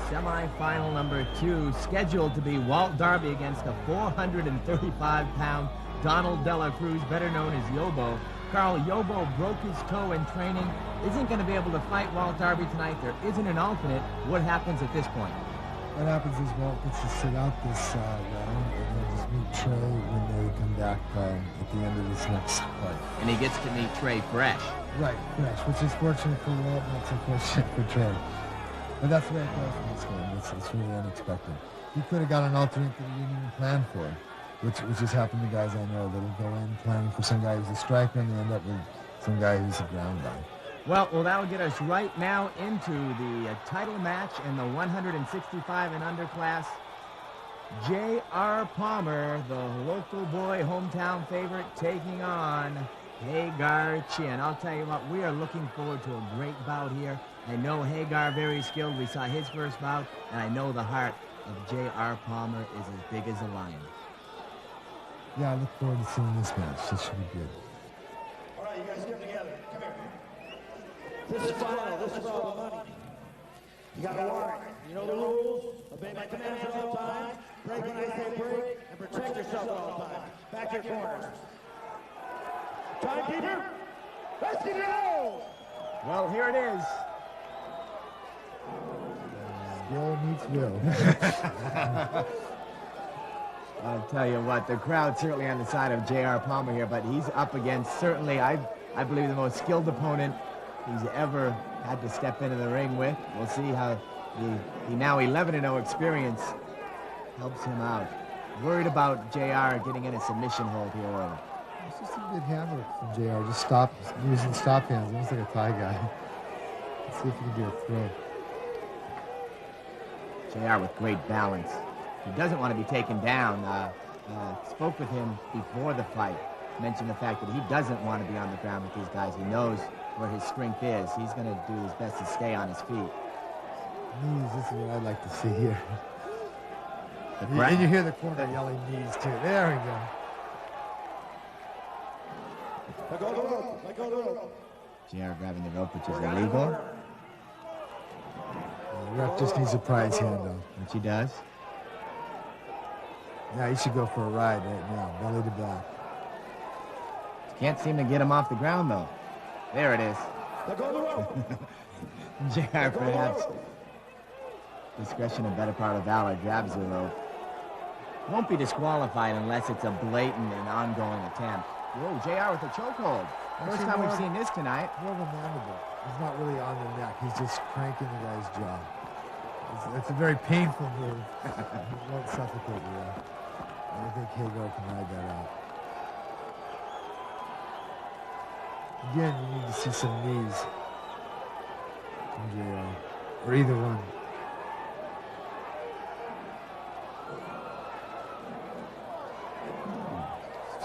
Semifinal number 2, scheduled to be Walt Darby against a 435-pound Donald Dela Cruz, better known as Yobo. Carl, Yobo broke his toe in training, isn't going to be able to fight Walt Darby tonight. There isn't an alternate. What happens at this point? What happens is Walt gets to sit out this round, and he'll just meet Trey when they come back at the end of this next fight. And he gets to meet Trey fresh. Right, fresh, which is fortunate for Walt, not so fortunate for Trey. But that's the way it goes in this game. It's really unexpected. He could have got an alternate that he didn't even plan for, which has happened to guys I know that'll go in planning for some guy who's a striker and they end up with some guy who's a ground guy. Well, that'll get us right now into the title match in the 165 and under class. J.R. Palmer, the local boy, hometown favorite, taking on Haygar Chin. I'll tell you what, we are looking forward to a great bout here. I know Haygar very skilled. We saw his first bout, and I know the heart of J.R. Palmer is as big as a lion. Yeah, I look forward to seeing this match. This should be good. All right, you guys get together. Come here. This is final. This is all the money. You got a warrant. You know the rules. Obey my commands at all times. Break when I say break, and protect yourself at all times. Back to your corners. Timekeeper, let's get it on! Well, here it is. Skill meets will. I'll tell you what, the crowd's certainly on the side of J.R. Palmer here, but he's up against certainly, I believe, the most skilled opponent he's ever had to step into the ring with. We'll see how the now 11-0 experience helps him out. Worried about J.R. getting in a submission hold here early. It's just a good handwork from JR. Just using stop hands. Almost like a Thai guy. Let's see if he can do a throw. JR with great balance. He doesn't want to be taken down. Spoke with him before the fight. Mentioned the fact that he doesn't want to be on the ground with these guys. He knows where his strength is. He's going to do his best to stay on his feet. Knees, this is what I'd like to see here. And you hear the corner yelling knees, too. There we go. Let go of the rope. Let go of the rope. JR grabbing the rope, which is illegal. The ref just needs a prize hand, though. Which he does. Yeah, he should go for a ride right now, belly to back. Can't seem to get him off the ground, though. There it is. Let go of the rope. JR, perhaps discretion a better part of valor, grabs the rope. Won't be disqualified unless it's a blatant and ongoing attempt. Whoa, JR with a chokehold. First time we've seen this tonight. More of a mandible. He's not really on the neck. He's just cranking the guy's jaw. It's a very painful move. It won't suffocate you, though. I think Haygar can ride that out. Again, you need to see some knees from JR. Or either one.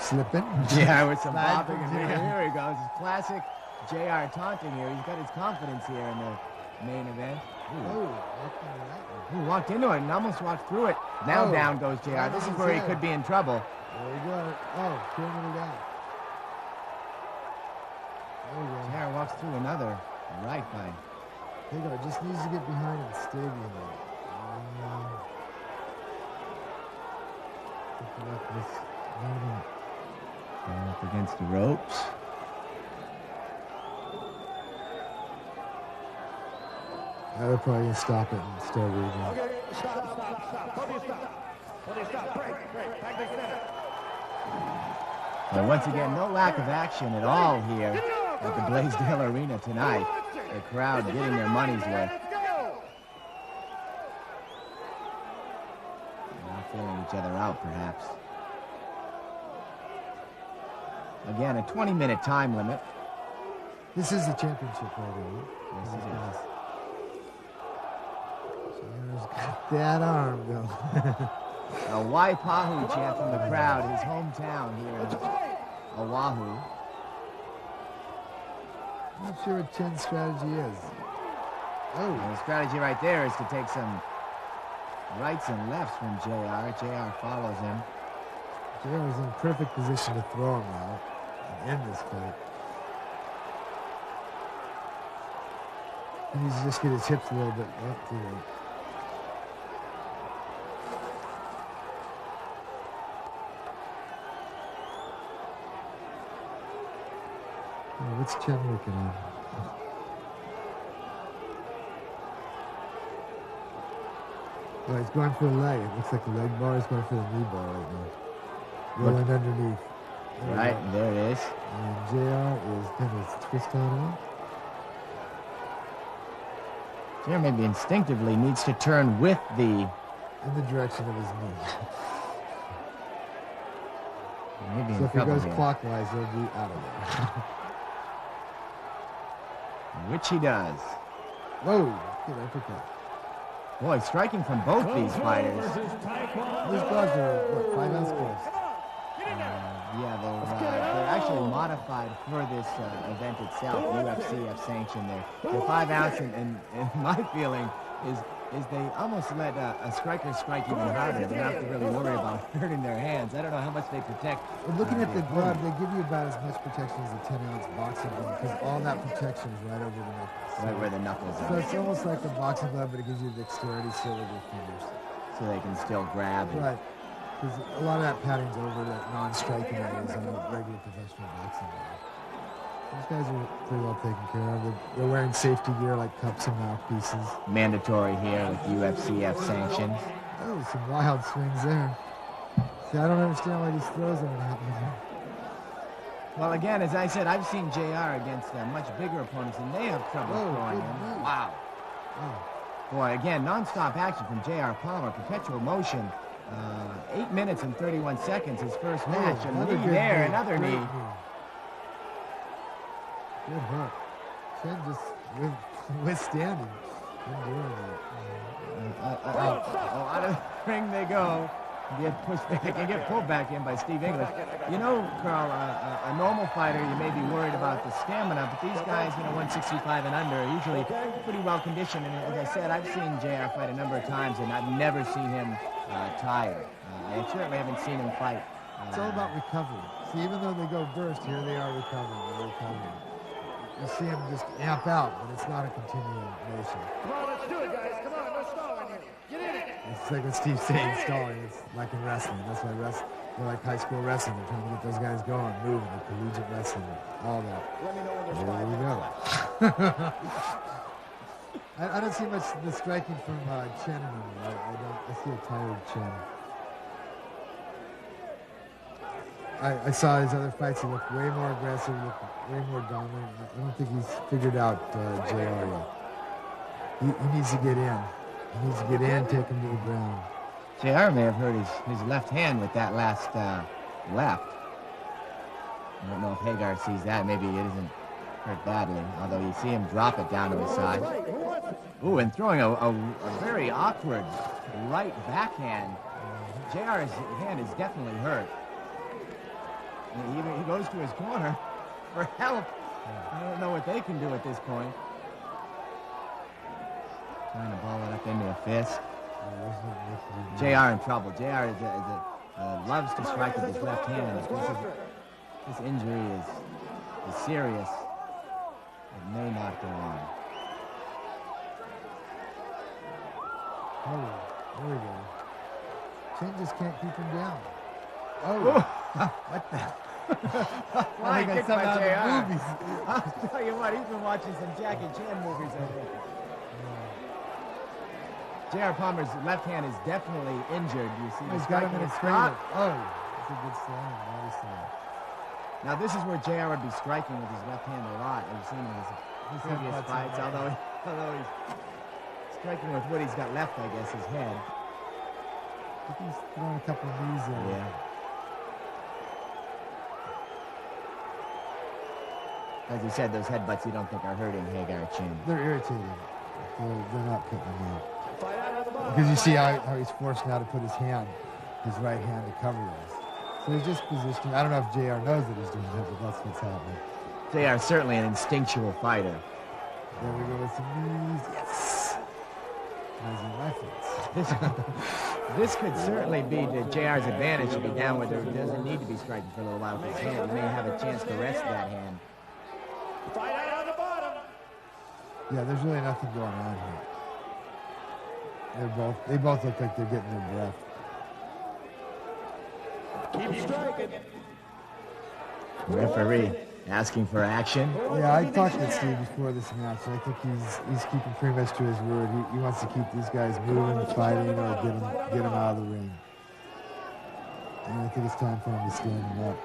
Slipping? Yeah, with some bobbing and here he goes. It's classic JR taunting here. He's got his confidence here in the main event. He walked into it and almost walked through it. Now down goes JR. This is where he could be in trouble. There we go. Oh, killing it out. There we go. JR walks through another right by. Haygar just needs to get behind and stay behind. Up against the ropes. They're probably going to stop it and start reading. Okay, stop. Both of you stop. Break. Back to the center. Well, once again, no lack of action at all here at the Blaisdell Arena tonight. The crowd getting their money's worth. Now feeling each other out, perhaps. Again, a 20-minute time limit. This is the championship right here. Yes, it is. JR's got that arm, though. A Waipahu chant from the crowd, his hometown here in Oahu. I'm not sure what Chen's strategy is. And the strategy right there is to take some rights and lefts from JR. JR follows him. JR is in perfect position to throw him out and end this fight. He needs to just get his hips a little bit up to it. Oh, what's Chen working on? Well, he's going for a leg. It looks like the leg bar is going for the knee bar right now. Rolling underneath. Right, there it is. And JR is going to twist on JR maybe instinctively needs to turn with the... in the direction of his knee. Maybe So if he goes here. clockwise, he'll be out of there. Which he does. Whoa, good uppercut. Boy, striking from both these fighters. These gloves are, what, 5-ounce gloves? Yeah, they're actually modified for this event itself. UFC have sanctioned they're 5 ounce, and my feeling is they almost let a striker strike even harder. They don't have to really worry about hurting their hands. I don't know how much they protect. Well, looking at the glove, they give you about as much protection as a 10-ounce boxing glove because all that protection is right over the knuckles. Right where the knuckles So are. it's almost like a boxing glove, but it gives you dexterity still with your fingers. So they can still grab. Right. Because a lot of that padding's over the non-striking areas on a regular professional boxing glove. These guys are pretty well taken care of. They're wearing safety gear like cups and mouthpieces. Mandatory here with UFCF sanctions. Oh, some wild swings there. See, I don't understand why these throws aren't happening. Well, again, as I said, I've seen JR against much bigger opponents, and they have trouble throwing him. Wow. Oh. Boy, again, non-stop action from JR Palmer, perpetual motion. 8 minutes and 31 seconds, his first match. And knee there, another knee. Good hook. Chen just withstanding. Out of the ring they go. Get pushed back and get pulled back in by Steve English. You know, Carl, a normal fighter, you may be worried about the stamina, but these guys, 165 and under, are usually pretty well conditioned. And as I said, I've seen JR fight a number of times, and I've never seen him tired. I certainly haven't seen him fight. It's all about recovery. See, even though they go burst, here they are recovering. They're recovering. You see him just amp out, but it's not a continuing motion. Come on, let's do it, guys. Come on, no stalling here. Get in it. It's like what Steve's saying, stalling. It's like in wrestling. That's why they're like high school wrestling. They're trying to get those guys going, moving, the collegiate wrestling, all that. Let me know when there's There we go. I don't see much the striking from Chen anymore. I see a tired Chen. I saw his other fights. He looked way more aggressive, looked way more dominant. I don't think he's figured out JR yet. He needs to get in. He needs to get in, take him to the ground. JR may have hurt his left hand with that last left. I don't know if Haygar sees that. Maybe it isn't hurt badly, although you see him drop it down to his side. Ooh, and throwing a very awkward right backhand. JR's hand is definitely hurt. He goes to his corner for help. I don't know what they can do at this point. Trying to ball it up into a fist. JR in trouble. JR loves to strike with his left hand. This injury is serious. It may not go on. Oh, there we go. Chen just can't keep him down. Oh, what the? Flying kick by out of JR. the movies. I'll tell you what, he's been watching some Jackie Chan movies, I think. JR Palmer's left hand is definitely injured. You see, He's got him in a stop. Oh, that's a good slam. Nice slam. Now this is where JR would be striking with his left hand a lot. I've seen in his previous fights, although he's striking with what he's got left, I guess, his head. I think he's throwing a couple of knees in. Yeah. As you said, those headbutts you don't think are hurting Haygar Chin. They're irritating. They're not putting him out. Because you see how he's forced now to put his right hand to cover this. So he's just positioning. I don't know if JR knows that he's doing that, but that's what's happening. JR is certainly an instinctual fighter. There we go with some knees. Yes! As he referenced. This could certainly be to JR's advantage to be down with it. He doesn't need to be striking for a little while with his hand. He may have a chance to rest that hand. Fight out on the bottom. Yeah, there's really nothing going on here. They both look like they're getting their breath. Keep striking. Referee Asking for action. Yeah, I talked to Steve before this match, and I think he's keeping pretty much to his word. He wants to keep these guys moving, fighting, or get them out of the ring. And I think it's time for him to stand them up.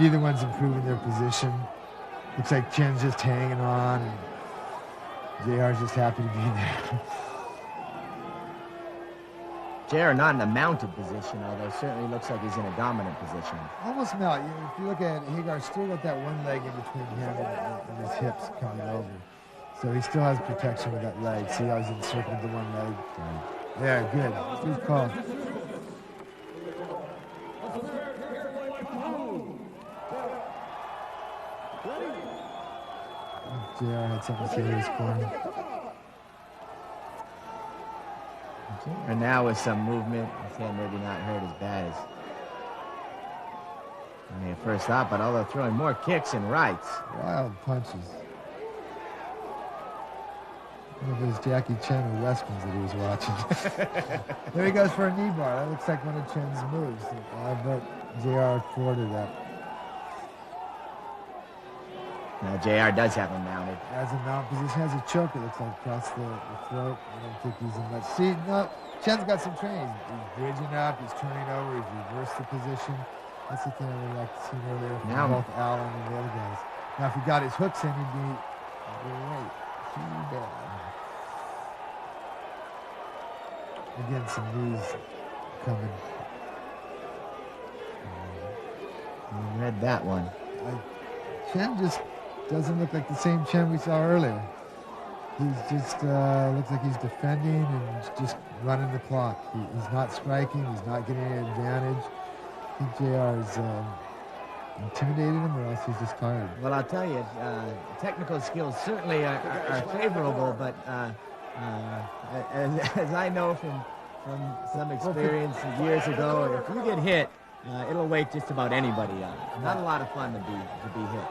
Neither one's improving their position. Looks like Chen's just hanging on, and JR's just happy to be there. JR not in a mounted position, although certainly looks like he's in a dominant position. Almost mount. If you look at it, Haygar still got that one leg in between him and his hips coming over. So he still has protection with that leg. See how he's encircled the one leg? Yeah, good. Good call. JR had something serious for him. And now with some movement, his hand maybe not hurt as bad as I may have first thought, but although throwing more kicks and rights. Wild punches. I don't know if it was Jackie Chen or Westman's that he was watching. There he goes for a knee bar. That looks like one of Chen's moves. I bet JR thwarted that. Now JR does have him mounted. Has a mount position, has a choke, it looks like, across the throat. I don't think he's in much. See, no, Chen's got some training. He's bridging up, he's turning over, he's reversed the position. That's the thing I would like to see earlier from both Allen and the other guys. Now, if he got his hooks in, he'd be great. Too bad. Again, some knees coming. You read that one. Chen just doesn't look like the same Chen we saw earlier. He's just looks like he's defending and just running the clock. He's not striking. He's not getting any advantage. I think JR is intimidated him, or else he's just tired. Well, I'll tell you, technical skills certainly are favorable, but as I know from some experience years ago, if you get hit, it'll wake just about anybody up. Not a lot of fun to be hit.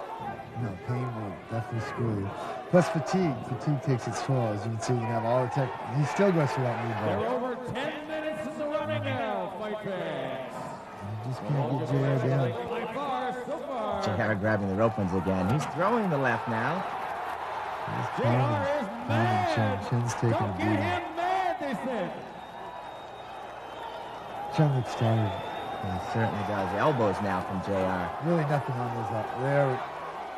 No, pain will definitely screw you. Plus fatigue. Fatigue takes its toll. As you can see, you can have all the tech. He still goes for that knee bar. They're over 10 minutes in the running now, fight fans. You just can't get JR down. By far, so far. JR grabbing the rope ones again. He's throwing the left now. He's pounding Chen. Chen's taking a Don't get beating. him mad, they said. Chen looks tired. He certainly does. Elbows now from JR. Really nothing on those up there.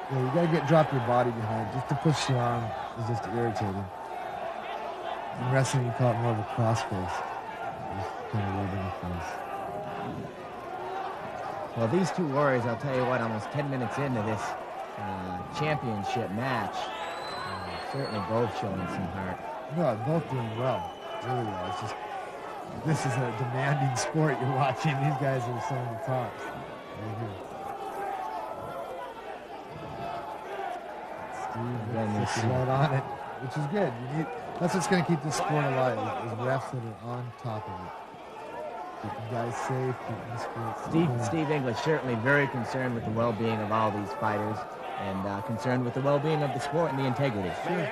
Yeah, you gotta drop your body behind. Just to push the arm is just irritating. In wrestling, you call it more of a cross face. Just kind of rubbing the face. Well, these two warriors, I'll tell you what, almost 10 minutes into this championship match, certainly both showing some heart. No, both doing well. Really well. It's just, this is a demanding sport you're watching. These guys are some of the tops. Right here. Again, you Steve see- is right on it, which is good. That's what's going to keep this sport alive, is refs that are on top of it. Keeping guys safe, keeping the sport. Steve English certainly very concerned with the well-being of all these fighters and concerned with the well-being of the sport and the integrity. Sure.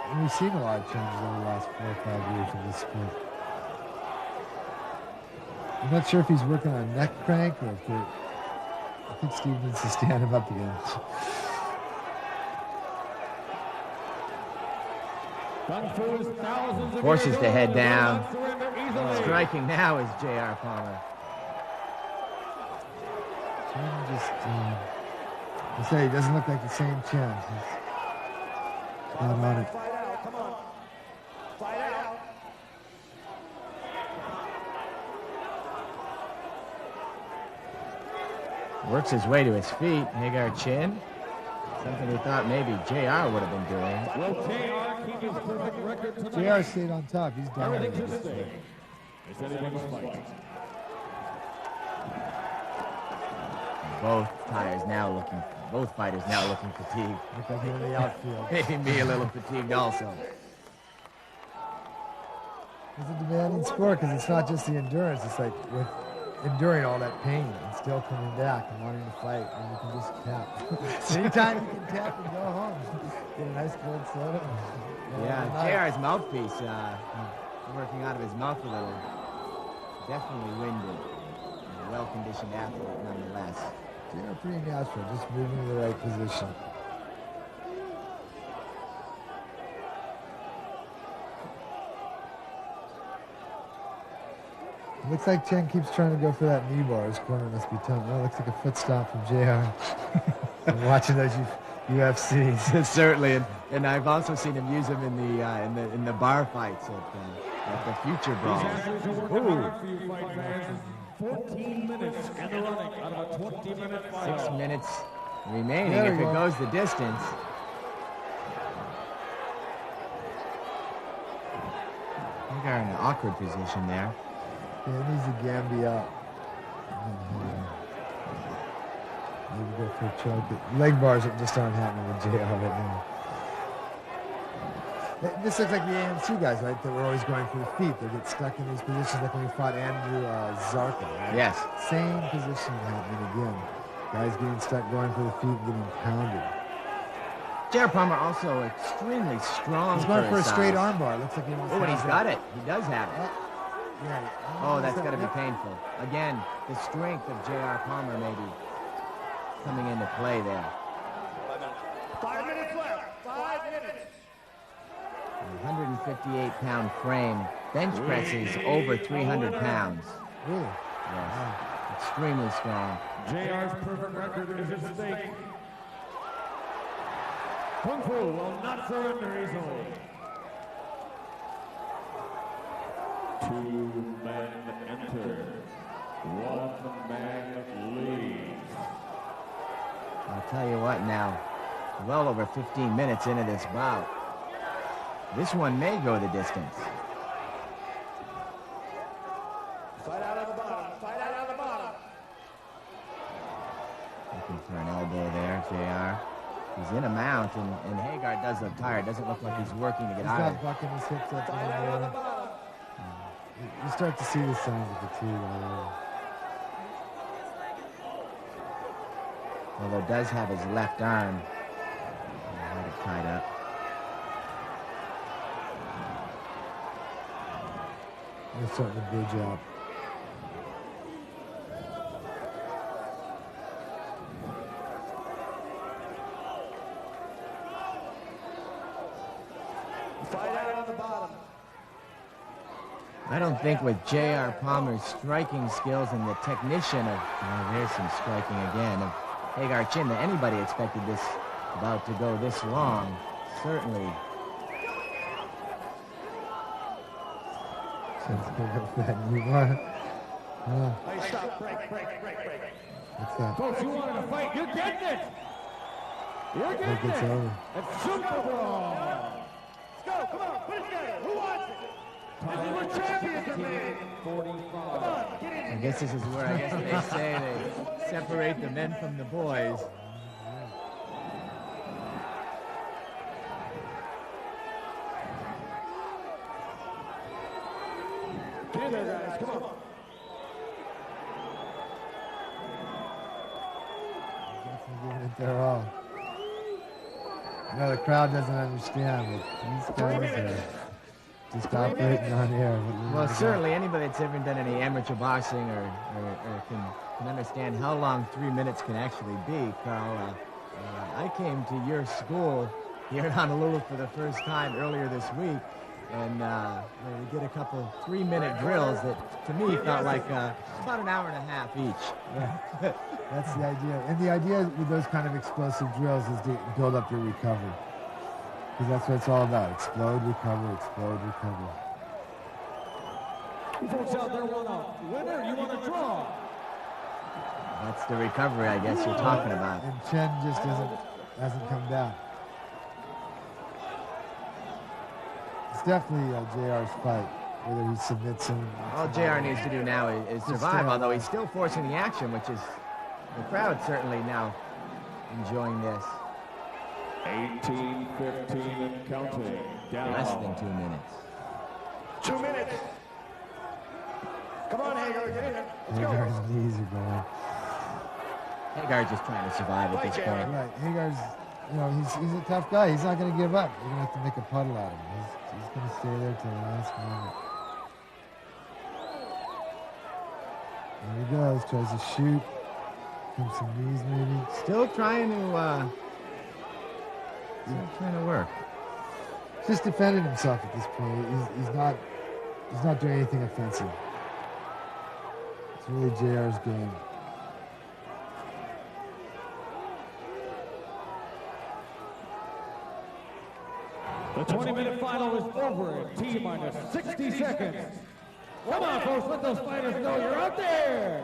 And we've seen a lot of changes over the last 4 or 5 years in this sport. I'm not sure if he's working on a neck crank or if they're... I think Steve needs to stand him up again. Forces to head down. Striking now is J.R. Palmer. Chen just... I say, he doesn't look like the same Chen. He's not on it. Fight out, come on. Fight out. Works his way to his feet. Haygar chin. Something we thought maybe JR would have been doing. Will JR keep his perfect record tonight? JR stayed on top. He's dominating. Everything's at stake. Is anybody's fight? Both fighters now looking fatigued. Look like he's in the outfield. Maybe me a little fatigued also. It's a demanding sport because it's not just the endurance. It's like with enduring all that pain and still coming back and wanting to fight, and you can just tap. Anytime you can tap and go home, get a nice cold soda. Yeah, JR's mouthpiece working out of his mouth a little. Definitely winded. well-conditioned athlete nonetheless. JR pretty natural, just moving to the right position. Looks like Chen keeps trying to go for that knee bar. His corner must be tough. Oh, looks like a foot stomp from JR. I'm watching those UFCs. Certainly, and I've also seen him use them in the bar fights at the Future Brawl. These athletes are working hard for you, fight fans. 14 minutes and the running out of a 20-minute fight. 6 minutes remaining There if we it go. goes the distance. Haygar in an awkward position there. Yeah, he needs a Gambia. Maybe go for a choke. Leg bars just aren't happening with JR right now. This looks like the AMC guys, right? That were always going for the feet. They get stuck in these positions like when we fought Andrew Zarka, right? Yes. Same position happening again. Guys getting stuck going for the feet and getting pounded. J.R. Palmer also extremely strong. He's going for a his straight size. armbar. Looks like he wants Oh, to and he's have got that. it. He does have it. Yeah. Oh, that's got to be painful. Again, the strength of J.R. Palmer maybe coming into play there. 5 minutes left. 5 minutes. 158-pound frame. Bench presses over 300 pounds. Really? Yes. Extremely strong. JR's perfect record is at stake. Kung Fu will not surrender easily. 2 men enter. 1 man leaves. I'll tell you what now, well over 15 minutes into this bout. This one may go the distance. Fight out on the bottom. Fight out on the bottom. Looking for an elbow there, JR. He's in a mount, and Haygar does look tired. Doesn't look like he's working to get He's out of got it. bucking his hips up Fight in out on the there. bottom. You start to see the signs of fatigue all over. Although does have his left arm. Had it tied up. They're starting to bridge out. Fight out on the bottom. I don't think with J.R. Palmer's striking skills and the technician of, there's some striking again, of Haygar Chin, that anybody expected this bout to go this long. Certainly. Let's go for that knee bar. Hey, stop. Break. What's that? Folks, you wanted to fight. You're getting it. You're Think getting it's it. over. It's Superbrawl. Let's go. Come on. Put it together. Who wants it? This is where champions are made. 45. Come on. Get in. I guess this is where I guess they say they separate the men from the boys. Get in there, guys. Come on. Definitely giving it their all. The crowd doesn't understand, but these guys are just operating on air. Well, certainly anybody that's ever done any amateur boxing or can understand how long 3 minutes can actually be, Carl. I came to your school here in Honolulu for the first time earlier this week, and we did a couple 3-minute drills that to me felt like about an hour and a half each. Yeah. That's the idea. And the idea with those kind of explosive drills is to build up your recovery. Because that's what it's all about. Explode, recover, explode, recover. You folks out there want a winner? You want a draw? That's the recovery, I guess, you're talking about. And Chen just hasn't come down. It's definitely JR's fight, whether he submits him. All JR needs to do now is survive, stay although alive. he's still forcing the action, which is the crowd certainly now enjoying this. 18, 15, and counting. Down. Less than 2 minutes. 2 minutes. Come on, Haygar. Get in there. Let's go. Hagar's knees are going. Haygar just trying to survive at this point. Right, Hagar's, he's a tough guy. He's not going to give up. You're going to have to make a puddle out of him. He's going to stay there till the last moment. There he goes, tries to shoot. Keep some knees maybe. Still trying to work. Just defending himself at this point. He's not doing anything offensive. It's really JR's game. The 20-minute final is over in T-minus 60 seconds. Come on, folks, let those fighters know you're out there.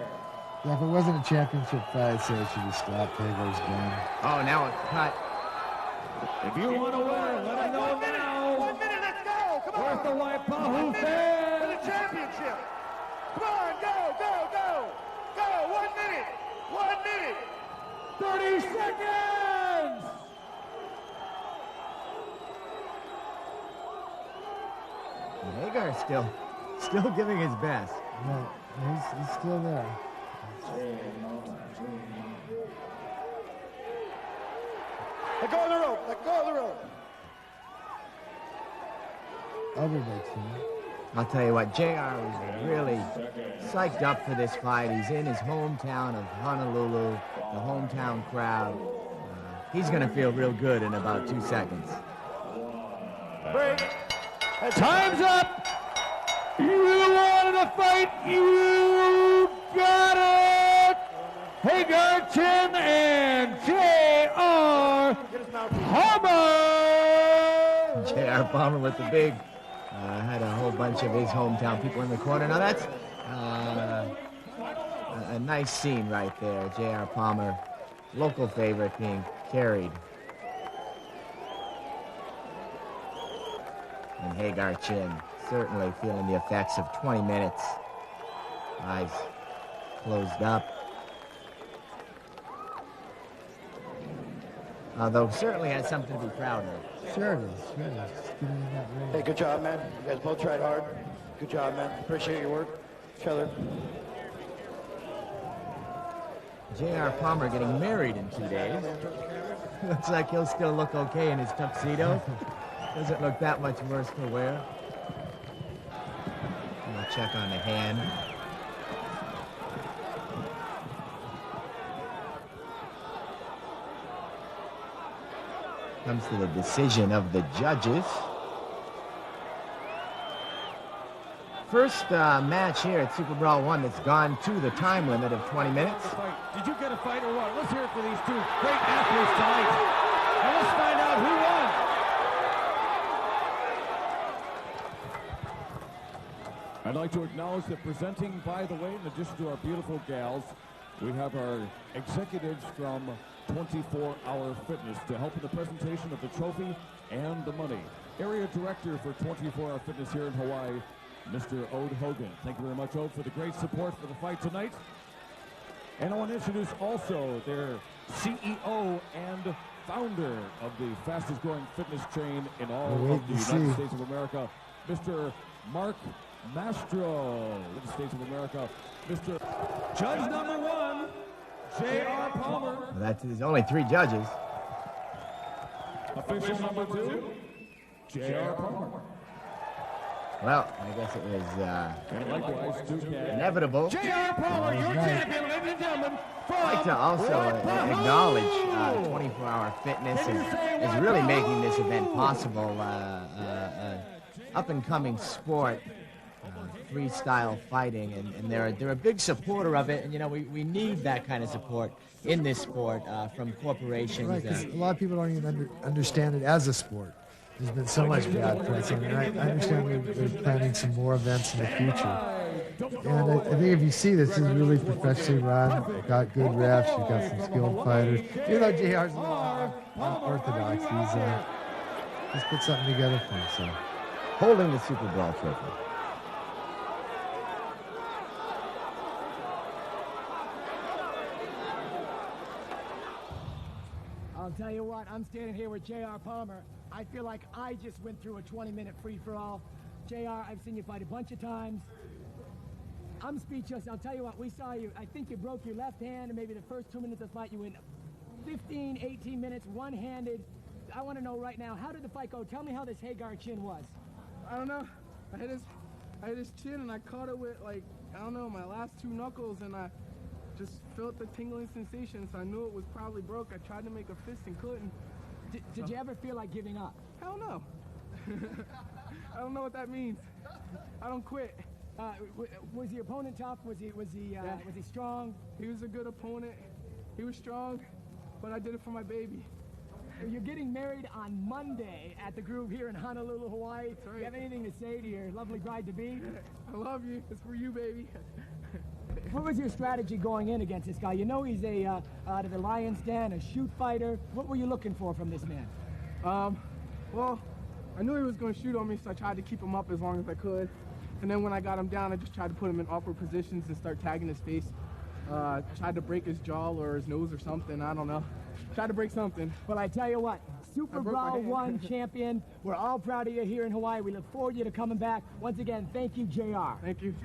Yeah, if it wasn't a championship fight, I'd say it should have stopped. Haygar's game. Oh, now it's cut. If you want to win, let them know now. 1 minute, let's go. Come on. Where's the Waipahu For the fans? championship. Come on, go, go, go. Go, 1 minute. 1 minute. 30 seconds. Haygar still giving his best. Yeah, he's still there. Let go of the rope. Let go of the rope. Everybody's there. I'll tell you what, JR was really psyched up for this fight. He's in his hometown of Honolulu, the hometown crowd. He's going to feel real good in about 2 seconds. Break. Time's up. You wanted to fight. You got it. Haygar Chin and J.R. Palmer. J.R. Palmer with the big, had a whole bunch of his hometown people in the corner. Now that's a nice scene right there. J.R. Palmer, local favorite, being carried. And Haygar Chin certainly feeling the effects of 20 minutes. Eyes closed up. Although certainly has something to be proud of. Sure it is. Just getting in that ring. Hey, good job, man. You guys both tried hard. Good job, man. Appreciate your work. Each other. J.R. Palmer getting married in 2 days. Looks like he'll still look okay in his tuxedo. Doesn't look that much worse for wear. We'll check on the hand. Comes to the decision of the judges. First match here at Superbrawl I that's gone to the time limit of 20 minutes. Did you get a fight or what? Let's hear it for these two great athletes tonight. And let's find out who won. I'd like to acknowledge that presenting, by the way, in addition to our beautiful gals, we have our executives from 24-Hour Fitness to help in the presentation of the trophy and the money. Area Director for 24-Hour Fitness here in Hawaii, Mr. Ode Hogan. Thank you very much, Ode, for the great support for the fight tonight. And I want to introduce also their CEO and founder of the fastest growing fitness chain in all of the United States of America, Mr. Mark Mastro, United States of America, Mr. Judge number 1, J.R. Palmer. Well, there's only 3 judges. Official number 2, J.R. Palmer. Well, I guess it was And likewise, inevitable. J.R. Palmer, your champion, ladies and gentlemen. I'd like to also acknowledge 24-Hour Fitness is really making this event possible. Up-and-coming sport, freestyle fighting, and they're a big supporter of it. And, you know, we need that kind of support in this sport from corporations. Right, because a lot of people don't even understand it as a sport. There's been so much bad press. I mean, I understand we're planning some more events in the future. And I think if you see this is really professionally run. You've got good refs. You've got some skilled fighters. Even though JR's a little orthodox, he's put something together for himself. Holding the Superbrawl trophy. I'll tell you what, I'm standing here with J.R. Palmer. I feel like I just went through a 20-minute free-for-all. JR, I've seen you fight a bunch of times. I'm speechless. I'll tell you what, we saw you. I think you broke your left hand, and maybe the first 2 minutes of the fight you went 15, 18 minutes, one-handed. I want to know right now, how did the fight go? Tell me how this Haygar chin was. I don't know. I hit his chin and I caught it with like I don't know, my last 2 knuckles, and I just felt the tingling sensation, so I knew it was probably broke. I tried to make a fist and couldn't. Did you ever feel like giving up? Hell no. I don't know what that means. I don't quit. Was the opponent tough? Was he strong? He was a good opponent. He was strong, but I did it for my baby. You're getting married on Monday at the Groove here in Honolulu, Hawaii. That's right. Do you have anything to say to your lovely bride-to-be? I love you. It's for you, baby. What was your strategy going in against this guy? You know he's out of the Lion's Den, a shoot fighter. What were you looking for from this man? Well, I knew he was going to shoot on me, so I tried to keep him up as long as I could. And then when I got him down, I just tried to put him in awkward positions and start tagging his face. Tried to break his jaw or his nose or something. I don't know. Tried to break something. Well, I tell you what, Superbrawl I champion. We're all proud of you here in Hawaii. We look forward to you coming back. Once again, thank you, JR. Thank you.